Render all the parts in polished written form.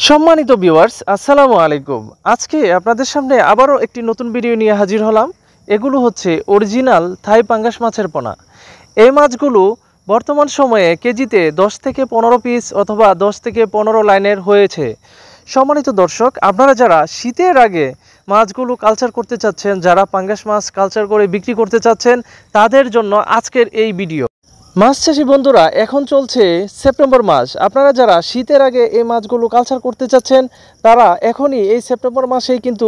সম্মানিত ভিউয়ার্স, আসসালামু আলাইকুম। আজকে আপনাদের সামনে আবারও একটি নতুন ভিডিও নিয়ে হাজির হলাম। এগুলো হচ্ছে অরিজিনাল থাই পাঙ্গাস মাছের পোনা। এই মাছগুলো বর্তমান সময়ে কেজিতে 10 থেকে 15 পিস অথবা 10 থেকে 15 লাইনের হয়েছে। সম্মানিত দর্শক, আপনারা যারা শীতের আগে মাছগুলো কালচার করতে চাচ্ছেন, যারা পাঙ্গাস মাছ কালচার করে বিক্রি করতে চাচ্ছেন, তাদের জন্য আজকের এই ভিডিও। মাছ চাষি বন্ধুরা, এখন চলছে সেপ্টেম্বর মাস। আপনারা যারা শীতের আগে এই মাছগুলো কালচার করতে চাচ্ছেন, তারা এখনই এই সেপ্টেম্বর মাসেই কিন্তু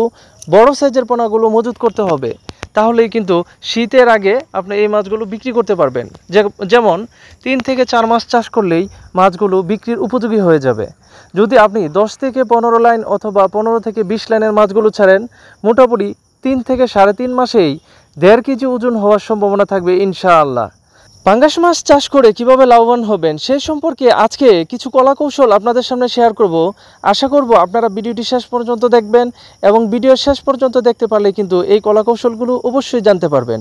বড় সাইজের পোনাগুলো মজুত করতে হবে। তাহলেই কিন্তু শীতের আগে আপনি এই মাছগুলো বিক্রি করতে পারবেন। যেমন 3 থেকে 4 মাস চাষ করলেই মাছগুলো বিক্রির উপযোগী হয়ে যাবে। যদি আপনি 10 থেকে 15 লাইন অথবা 15 থেকে 20 লাইনের মাছগুলো ছাড়েন, মোটামুটি 3 থেকে 3.5 মাসেই 1.5 কেজি ওজন হওয়ার সম্ভাবনা থাকবে ইনশাআল্লাহ। পাঙ্গাস মাছ চাষ করে কিভাবে লাভবান হবেন সেই সম্পর্কে আজকে কিছু কলাকৌশল আপনাদের সামনে শেয়ার করব। আশা করব আপনারা ভিডিওটি শেষ পর্যন্ত দেখবেন এবং ভিডিও শেষ পর্যন্ত দেখতে পারলে কিন্তু এই কলাকৌশলগুলো অবশ্যই জানতে পারবেন।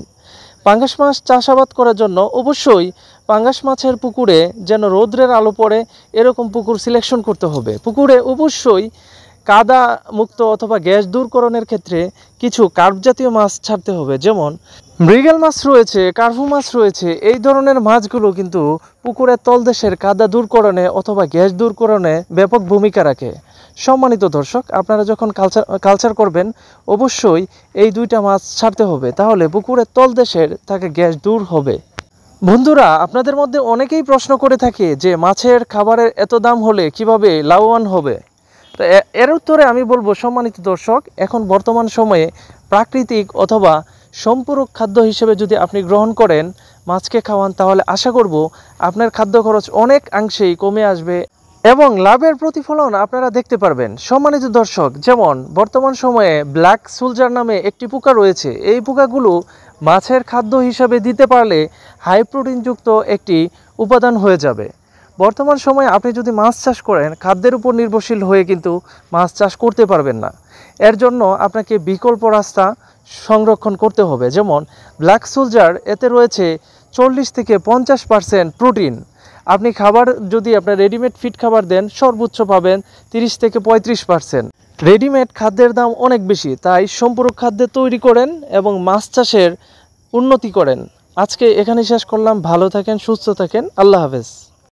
পাঙ্গাস মাছ চাষাবাদ করার জন্য অবশ্যই পাঙ্গাস মাছের পুকুরে যেন রৌদ্রের আলো পড়ে এরকম পুকুর সিলেকশন করতে হবে। পুকুরে অবশ্যই কাদা মুক্ত অথবা গ্যাস দূরকরণের ক্ষেত্রে কিছু কার্প জাতীয় মাছ ছাড়তে হবে, যেমন মৃগেল মাছ রয়েছে, কার্পু মাছ রয়েছে। এই ধরনের মাছগুলো কিন্তু পুকুরের তলদেশের কাদা দূরকরণে অথবা গ্যাস দূরকরণে ব্যাপক ভূমিকা রাখে। সম্মানিত দর্শক, আপনারা যখন কালচার করবেন অবশ্যই এই দুইটা মাছ ছাড়তে হবে, তাহলে পুকুরের তলদেশের থেকে গ্যাস দূর হবে। বন্ধুরা, আপনাদের মধ্যে অনেকেই প্রশ্ন করে থাকে যে মাছের খাবারের এত দাম হলে কিভাবে লাভবান হবে। তো এর উত্তরে আমি বলবো, সম্মানিত দর্শক, এখন বর্তমান সময়ে প্রাকৃতিক অথবা সম্পূরক খাদ্য হিসেবে যদি আপনি গ্রহণ করেন, মাছকে খাওয়ান, তাহলে আশা করব আপনার খাদ্য খরচ অনেকাংশেই কমে আসবে এবং লাভের প্রতিফলন আপনারা দেখতে পারবেন। সম্মানিত দর্শক, যেমন বর্তমান সময়ে ব্ল্যাক সোলজার নামে একটি পোকা রয়েছে। এই পোকাগুলো মাছের খাদ্য হিসাবে দিতে পারলে হাই প্রোটিনযুক্ত একটি উপাদান হয়ে যাবে। বর্তমান সময়ে আপনি যদি মাছ চাষ করেন, খাদ্যের উপর নির্ভরশীল হয়ে কিন্তু মাছ চাষ করতে পারবেন না। এর জন্য আপনাকে বিকল্প রাস্তা সংরক্ষণ করতে হবে। যেমন ব্ল্যাক সোলজার, এতে রয়েছে 40 থেকে 50% প্রোটিন। আপনি খাবার যদি আপনার রেডিমেড ফিড খাবার দেন, সর্বোচ্চ পাবেন 30 থেকে 35%। রেডিমেড খাদ্যের দাম অনেক বেশি, তাই সম্পূরক খাদ্য তৈরি করেন এবং মাছ চাষের উন্নতি করেন। আজকে এখানে শেষ করলাম। ভালো থাকেন, সুস্থ থাকেন, আল্লাহ হাফেজ।